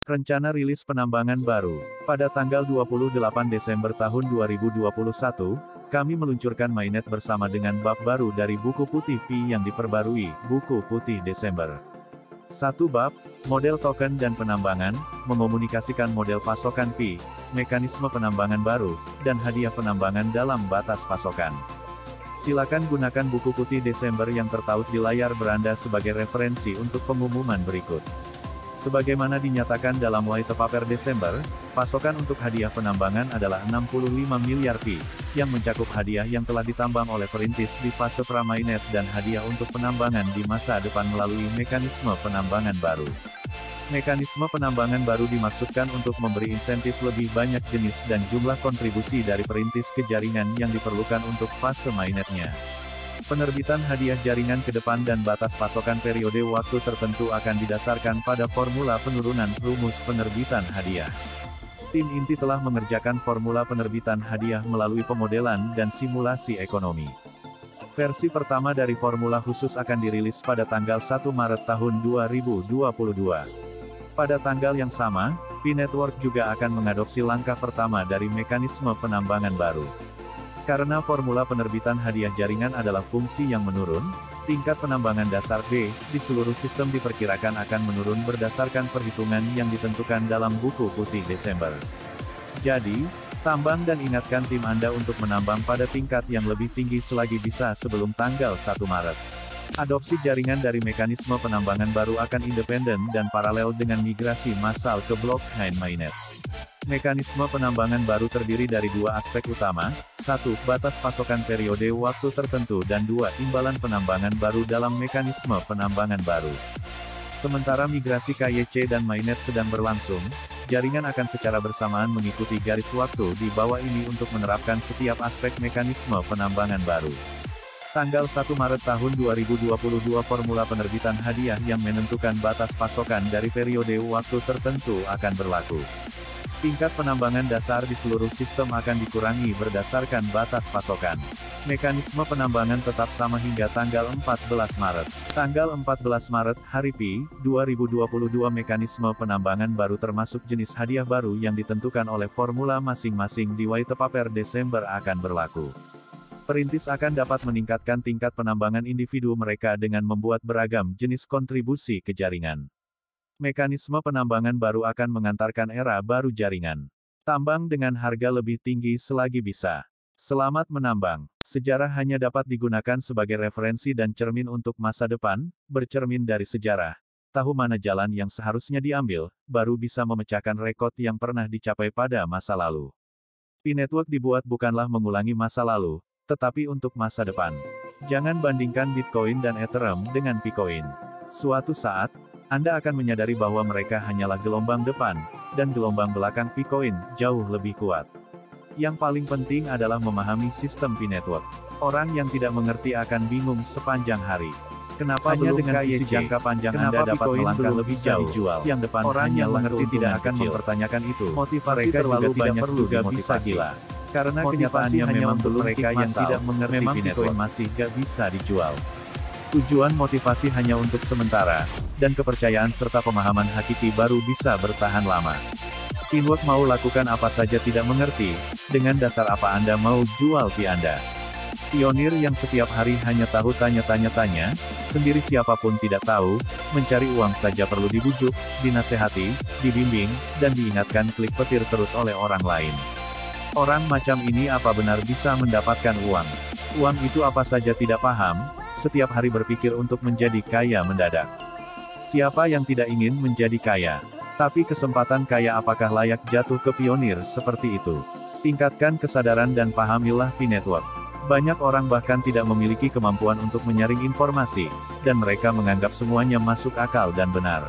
Rencana rilis penambangan baru. Pada tanggal 28 Desember tahun 2021, kami meluncurkan mainnet bersama dengan bab baru dari buku putih Pi yang diperbarui, Buku Putih Desember. 1 bab, model token dan penambangan, mengomunikasikan model pasokan Pi, mekanisme penambangan baru, dan hadiah penambangan dalam batas pasokan. Silakan gunakan buku putih Desember yang tertaut di layar beranda sebagai referensi untuk pengumuman berikut. Sebagaimana dinyatakan dalam white paper Desember, pasokan untuk hadiah penambangan adalah 65 miliar Pi, yang mencakup hadiah yang telah ditambang oleh perintis di fase pra-mainnet dan hadiah untuk penambangan di masa depan melalui mekanisme penambangan baru. Mekanisme penambangan baru dimaksudkan untuk memberi insentif lebih banyak jenis dan jumlah kontribusi dari perintis ke jaringan yang diperlukan untuk fase mainnetnya. Penerbitan hadiah jaringan ke depan dan batas pasokan periode waktu tertentu akan didasarkan pada formula penurunan rumus penerbitan hadiah. Tim inti telah mengerjakan formula penerbitan hadiah melalui pemodelan dan simulasi ekonomi. Versi pertama dari formula khusus akan dirilis pada tanggal 1 Maret tahun 2022. Pada tanggal yang sama, Pi Network juga akan mengadopsi langkah pertama dari mekanisme penambangan baru. Karena formula penerbitan hadiah jaringan adalah fungsi yang menurun, tingkat penambangan dasar B di seluruh sistem diperkirakan akan menurun berdasarkan perhitungan yang ditentukan dalam buku putih Desember. Jadi, tambang dan ingatkan tim Anda untuk menambang pada tingkat yang lebih tinggi selagi bisa sebelum tanggal 1 Maret. Adopsi jaringan dari mekanisme penambangan baru akan independen dan paralel dengan migrasi massal ke blockchain mainnet. Mekanisme penambangan baru terdiri dari 2 aspek utama, 1. Batas pasokan periode waktu tertentu dan 2. Imbalan penambangan baru dalam mekanisme penambangan baru. Sementara migrasi KYC dan mainnet sedang berlangsung, jaringan akan secara bersamaan mengikuti garis waktu di bawah ini untuk menerapkan setiap aspek mekanisme penambangan baru. Tanggal 1 Maret tahun 2022 formula penerbitan hadiah yang menentukan batas pasokan dari periode waktu tertentu akan berlaku. Tingkat penambangan dasar di seluruh sistem akan dikurangi berdasarkan batas pasokan. Mekanisme penambangan tetap sama hingga tanggal 14 Maret. Tanggal 14 Maret, hari Pi, 2022 mekanisme penambangan baru termasuk jenis hadiah baru yang ditentukan oleh formula masing-masing di white paper Desember akan berlaku. Perintis akan dapat meningkatkan tingkat penambangan individu mereka dengan membuat beragam jenis kontribusi ke jaringan. Mekanisme penambangan baru akan mengantarkan era baru jaringan. Tambang dengan harga lebih tinggi selagi bisa. Selamat menambang. Sejarah hanya dapat digunakan sebagai referensi dan cermin untuk masa depan, bercermin dari sejarah. Tahu mana jalan yang seharusnya diambil, baru bisa memecahkan rekod yang pernah dicapai pada masa lalu. Pi Network dibuat bukanlah mengulangi masa lalu, tetapi untuk masa depan. Jangan bandingkan Bitcoin dan Ethereum dengan Picoin. Suatu saat, Anda akan menyadari bahwa mereka hanyalah gelombang depan, dan gelombang belakang Picoin jauh lebih kuat. Yang paling penting adalah memahami sistem Pi Network. Orang yang tidak mengerti akan bingung sepanjang hari. Kenapa hanya dengan visi jangka panjang Anda dapat melangkah lebih jauh, yang depan orang yang mengerti tidak akan mempertanyakan itu. Motivasi mereka terlalu banyak perlu dimotivasi. Karena kenyataannya memang belum mereka yang tidak mengerti Pi Network masih gak bisa dijual. Tujuan motivasi hanya untuk sementara, dan kepercayaan serta pemahaman hakiki baru bisa bertahan lama. Pi Network mau lakukan apa saja tidak mengerti, dengan dasar apa Anda mau jual Pi Anda. Pionir yang setiap hari hanya tahu tanya-tanya, sendiri siapapun tidak tahu, mencari uang saja perlu dibujuk, dinasehati, dibimbing, dan diingatkan klik petir terus oleh orang lain. Orang macam ini apa benar bisa mendapatkan uang? Uang itu apa saja tidak paham, setiap hari berpikir untuk menjadi kaya mendadak. Siapa yang tidak ingin menjadi kaya? Tapi kesempatan kaya apakah layak jatuh ke pionir seperti itu? Tingkatkan kesadaran dan pahamilah Pi Network. Banyak orang bahkan tidak memiliki kemampuan untuk menyaring informasi, dan mereka menganggap semuanya masuk akal dan benar.